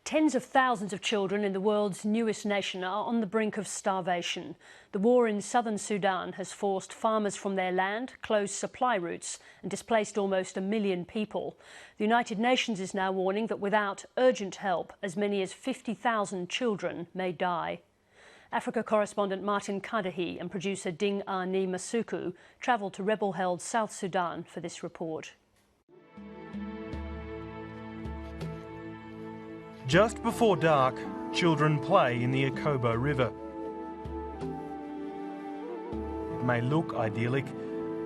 Tens of thousands of children in the world's newest nation are on the brink of starvation. The war in southern Sudan has forced farmers from their land, closed supply routes and displaced almost 1 million people. The United Nations is now warning that without urgent help, as many as 50,000 children may die. Africa correspondent Martin Kadahi and producer Ding Ani Masuku travelled to rebel-held South Sudan for this report. Just before dark, children play in the Akobo River. It may look idyllic,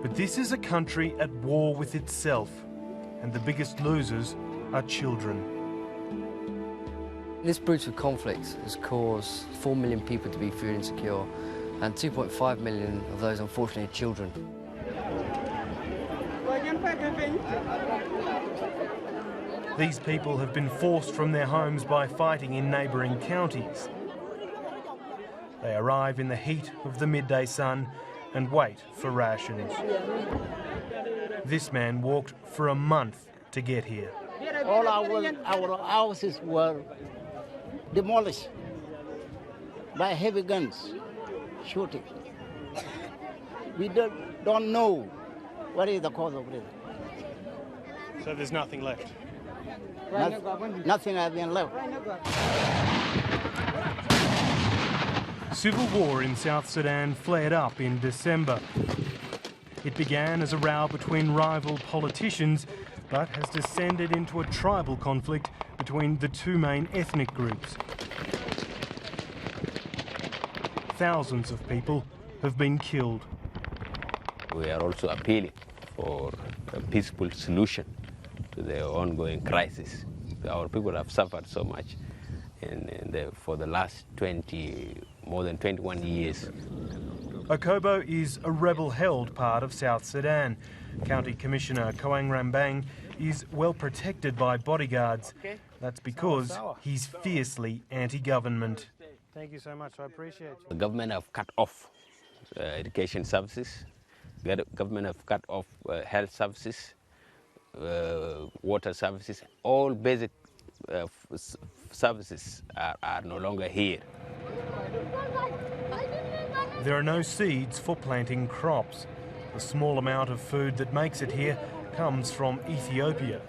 but this is a country at war with itself, and the biggest losers are children. This brutal conflict has caused 4 million people to be food insecure, and 2.5 million of those, unfortunately, are children. These people have been forced from their homes by fighting in neighbouring counties. They arrive in the heat of the midday sun and wait for rations. This man walked for a month to get here. All our houses were demolished by heavy guns shooting. We don't know what is the cause of it. So there's nothing left? Nothing has been left. Civil war in South Sudan flared up in December. It began as a row between rival politicians, but has descended into a tribal conflict between the two main ethnic groups. Thousands of people have been killed. We are also appealing for a peaceful solution to the ongoing crisis. Our people have suffered so much for the last more than 21 years. Akobo is a rebel-held part of South Sudan. County Commissioner Koang Rambang is well protected by bodyguards. That's because he's fiercely anti-government. Thank you so much, I appreciate you. The government have cut off education services. The government have cut off health services, water services. All basic services are no longer here. There are no seeds for planting crops. The small amount of food that makes it here comes from Ethiopia.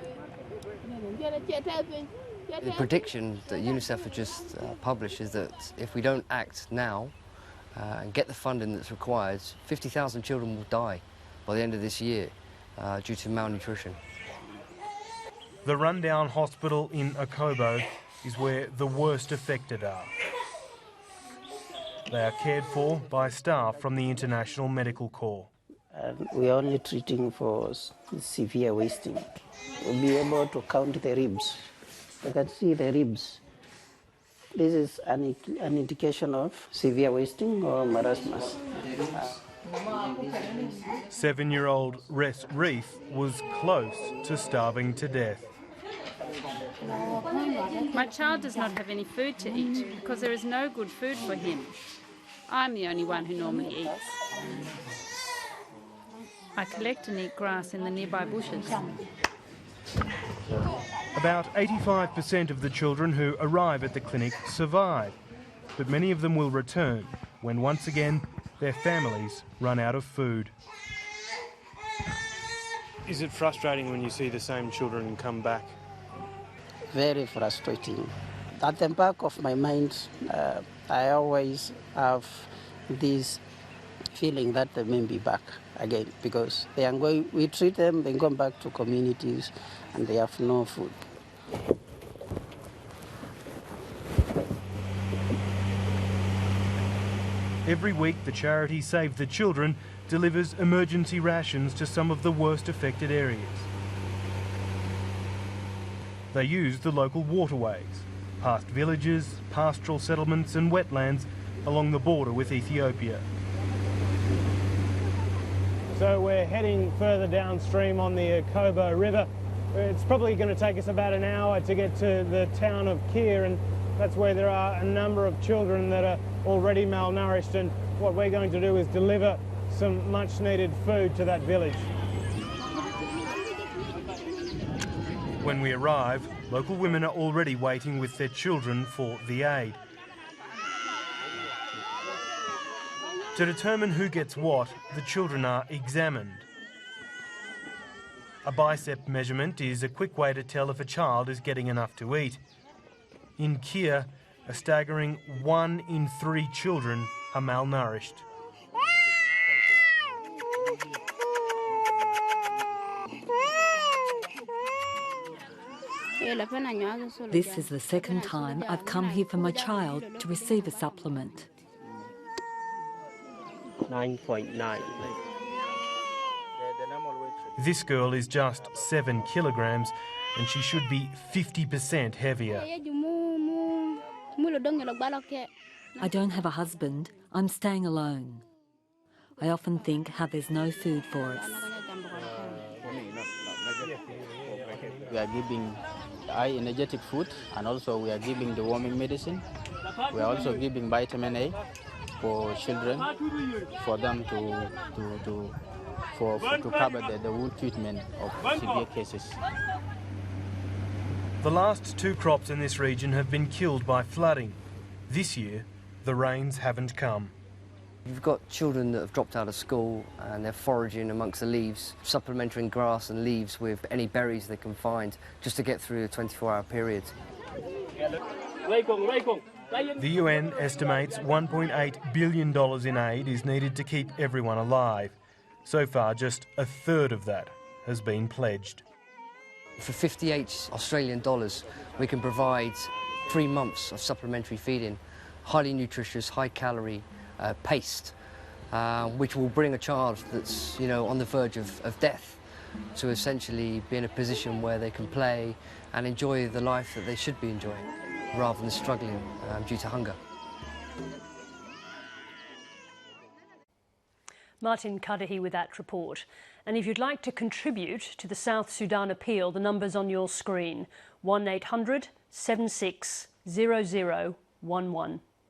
The prediction that UNICEF has just published is that if we don't act now and get the funding that's required, 50,000 children will die by the end of this year due to malnutrition. The rundown hospital in Akobo is where the worst affected are. They are cared for by staff from the International Medical Corps. We are only treating for severe wasting. We'll be able to count the ribs. You can see the ribs. This is an indication of severe wasting or marasmus. 7-year-old Res Reef was close to starving to death. My child does not have any food to eat because there is no good food for him. I'm the only one who normally eats. I collect and eat grass in the nearby bushes. About 85% of the children who arrive at the clinic survive, but many of them will return when once again their families run out of food. Is it frustrating when you see the same children come back? Very frustrating. At the back of my mind, I always have this feeling that they may be back again because they are we treat them, they go back to communities and they have no food. Every week, the charity Save the Children delivers emergency rations to some of the worst affected areas. They use the local waterways, past villages, pastoral settlements and wetlands along the border with Ethiopia. So we're heading further downstream on the Akobo River. It's probably going to take us about an hour to get to the town of Kir, and that's where there are a number of children that are already malnourished, and what we're going to do is deliver some much needed food to that village. When we arrive, Local women are already waiting with their children for the aid. To determine who gets what, the children are examined. A bicep measurement is a quick way to tell if a child is getting enough to eat. In Kir, a staggering 1 in 3 children are malnourished. This is the second time I've come here for my child to receive a supplement. 9.9. This girl is just 7 kilograms and she should be 50% heavier. I don't have a husband, I'm staying alone. I often think how there's no food for us. We are giving high energetic food, and also we are giving the warming medicine. We are also giving vitamin A for children, for them to cover the wound treatment of severe cases. The last 2 crops in this region have been killed by flooding. This year, the rains haven't come. You've got children that have dropped out of school and they're foraging amongst the leaves, supplementing grass and leaves with any berries they can find just to get through a 24-hour period. The UN estimates $1.8 billion in aid is needed to keep everyone alive. So far, just a third of that has been pledged. For 58 Australian dollars, we can provide 3 months of supplementary feeding, highly nutritious, high-calorie paste, which will bring a child that's, on the verge of death to essentially be in a position where they can play and enjoy the life that they should be enjoying, rather than struggling due to hunger. Martin Cudahy with that report. And if you'd like to contribute to the South Sudan appeal, the number's on your screen: 1800 76 0011.